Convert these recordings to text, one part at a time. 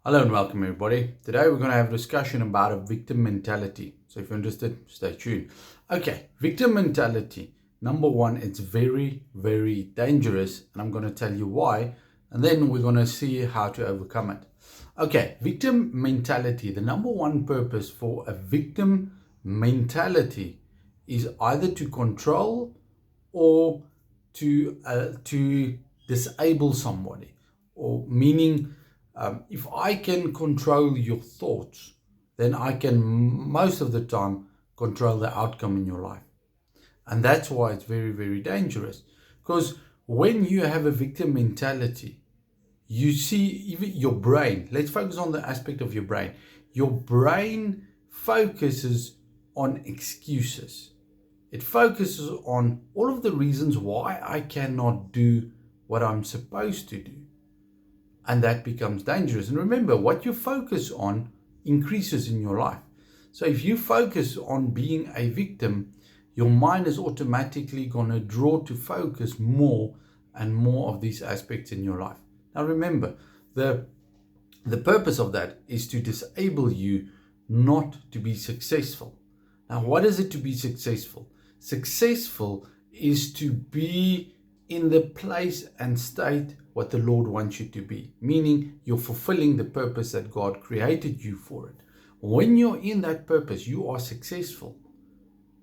Hello and welcome everybody. Today we're going to have a discussion about a victim mentality. So if you're interested, stay tuned. Okay, victim mentality. Number one, it's very, very dangerous, and I'm going to tell you why, and then we're going to see how to overcome it. Okay, victim mentality. The number one purpose for a victim mentality is either to control or to disable somebody, or meaning if I can control your thoughts, then I can most of the time control the outcome in your life. And that's why it's very, very dangerous. Because when you have a victim mentality, you see even your brain. Let's focus on the aspect of your brain. Your brain focuses on excuses. It focuses on all of the reasons why I cannot do what I'm supposed to do. And that becomes dangerous. And remember, what you focus on increases in your life. So if you focus on being a victim, your mind is automatically going to draw to focus more and more of these aspects in your life. Now remember, the purpose of that is to disable you not to be successful. Now, what is it to be successful? Successful is to be in the place and state what the Lord wants you to be, meaning you're fulfilling the purpose that God created you for it. When you're in that purpose, you are successful.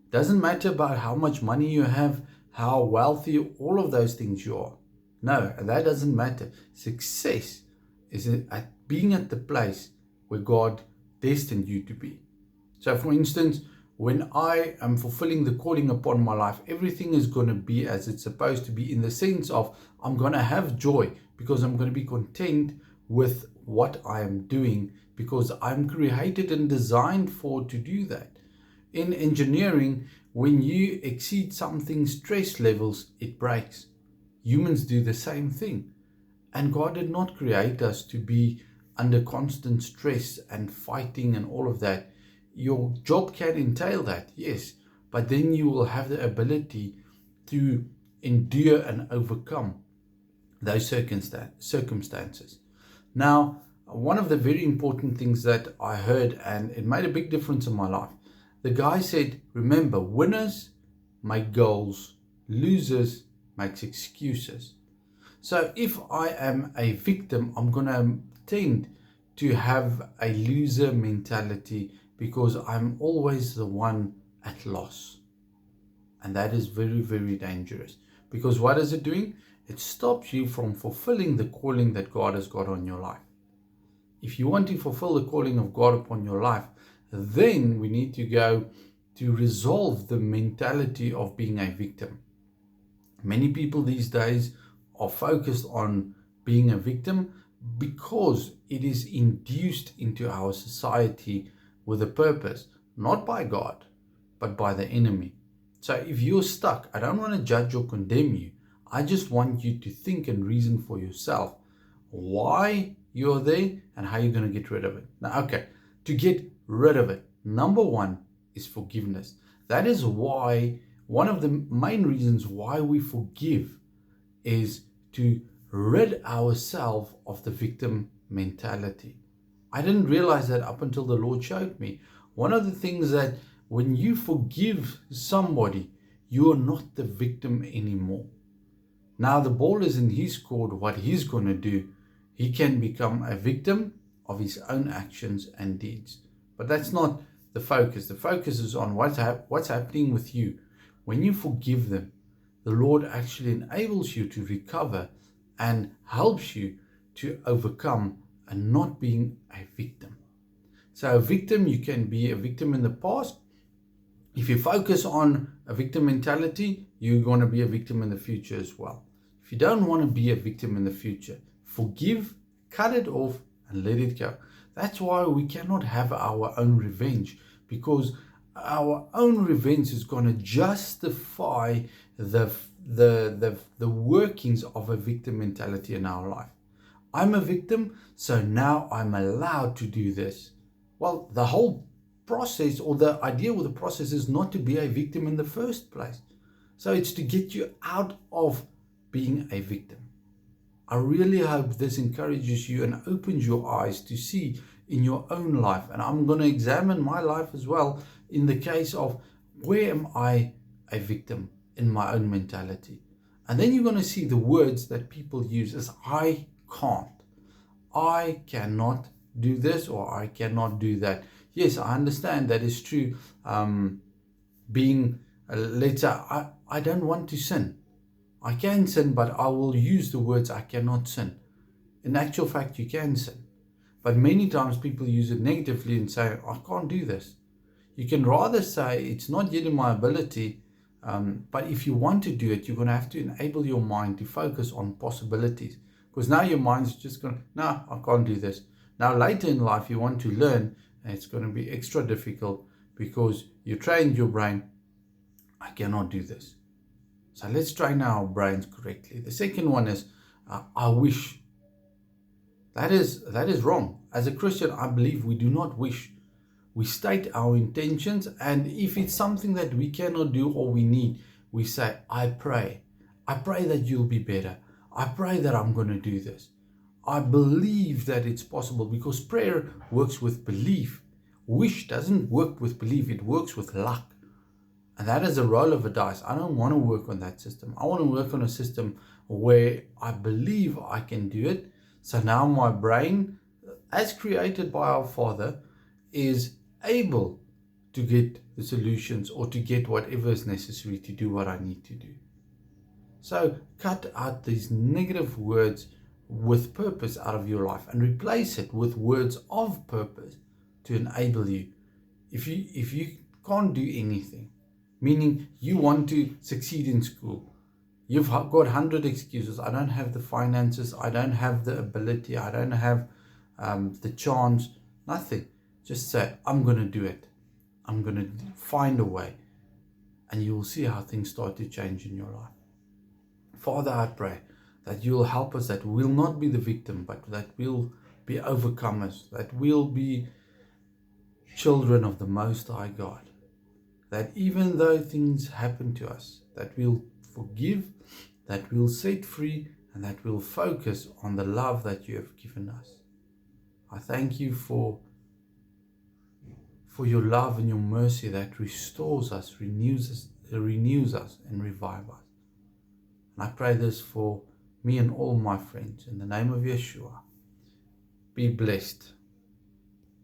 Doesn't matter about how much money you have, how wealthy, all of those things you are. No, that doesn't matter. Success is at being at the place where God destined you to be. So for instance, when I am fulfilling the calling upon my life, everything is going to be as it's supposed to be, in the sense of I'm going to have joy because I'm going to be content with what I am doing, because I'm created and designed for to do that. In engineering, when you exceed something stress levels, it breaks. Humans do the same thing. And God did not create us to be under constant stress and fighting and all of that. Your job can entail that, yes, but then you will have the ability to endure and overcome those circumstances. Now, one of the very important things that I heard, and it made a big difference in my life, the guy said, remember, winners make goals, losers make excuses. So if I am a victim, I'm going to tend to have a loser mentality because I'm always the one at loss. And that is very, very dangerous. Because what is it doing? It stops you from fulfilling the calling that God has got on your life. If you want to fulfill the calling of God upon your life, then we need to go to resolve the mentality of being a victim. Many people these days are focused on being a victim because it is induced into our society with a purpose, not by God, but by the enemy. So if you're stuck, I don't want to judge or condemn you. I just want you to think and reason for yourself why you're there and how you're going to get rid of it. Now, okay, to get rid of it, number one is forgiveness. That is why one of the main reasons why we forgive is to rid ourselves of the victim mentality. I didn't realize that up until the Lord showed me. One of the things that when you forgive somebody, you are not the victim anymore. Now the ball is in his court. What he's going to do, he can become a victim of his own actions and deeds. But that's not the focus. The focus is on what's happening with you. When you forgive them, the Lord actually enables you to recover and helps you to overcome and not being a victim. So a victim, you can be a victim in the past. If you focus on a victim mentality, you're going to be a victim in the future as well. If you don't want to be a victim in the future, forgive, cut it off, and let it go. That's why we cannot have our own revenge, because our own revenge is going to justify the workings of a victim mentality in our life. I'm a victim, so now I'm allowed to do this. Well, the whole process, or the idea with the process, is not to be a victim in the first place. So it's to get you out of being a victim. I really hope this encourages you and opens your eyes to see in your own life. And I'm going to examine my life as well in the case of where am I a victim in my own mentality. And then you're going to see the words that people use as I can't. I cannot do this or I cannot do that. Yes, I understand that is true. Let's say, I don't want to sin. I can sin, but I will use the words I cannot sin. In actual fact, you can sin. But many times people use it negatively and say, I can't do this. You can rather say, it's not yet in my ability, but if you want to do it, you're going to have to enable your mind to focus on possibilities. Because now your mind's just going, no, I can't do this. Now later in life, you want to learn, and it's going to be extra difficult because you trained your brain, I cannot do this. So let's train our brains correctly. The second one is, I wish. That is wrong. As a Christian, I believe we do not wish. We state our intentions, and if it's something that we cannot do or we need, we say, I pray. I pray that you'll be better. I pray that I'm going to do this. I believe that it's possible, because prayer works with belief. Wish doesn't work with belief, it works with luck. And that is a roll of a dice. I don't want to work on that system. I want to work on a system where I believe I can do it. So now my brain, as created by our Father, is able to get the solutions or to get whatever is necessary to do what I need to do. So cut out these negative words with purpose out of your life and replace it with words of purpose to enable you. If you can't do anything, meaning you want to succeed in school, you've got 100 excuses. I don't have the finances, I don't have the ability, I don't have the chance, nothing. Just say, I'm going to do it. I'm going to find a way. And you will see how things start to change in your life. Father, I pray that you will help us, that we'll not be the victim, but that we'll be overcomers, that we'll be children of the Most High God. That even though things happen to us, that we'll forgive, that we'll set free, and that we'll focus on the love that you have given us. I thank you for your love and your mercy that restores us, renews us, and revives us. And I pray this for me and all my friends. In the name of Yeshua, be blessed.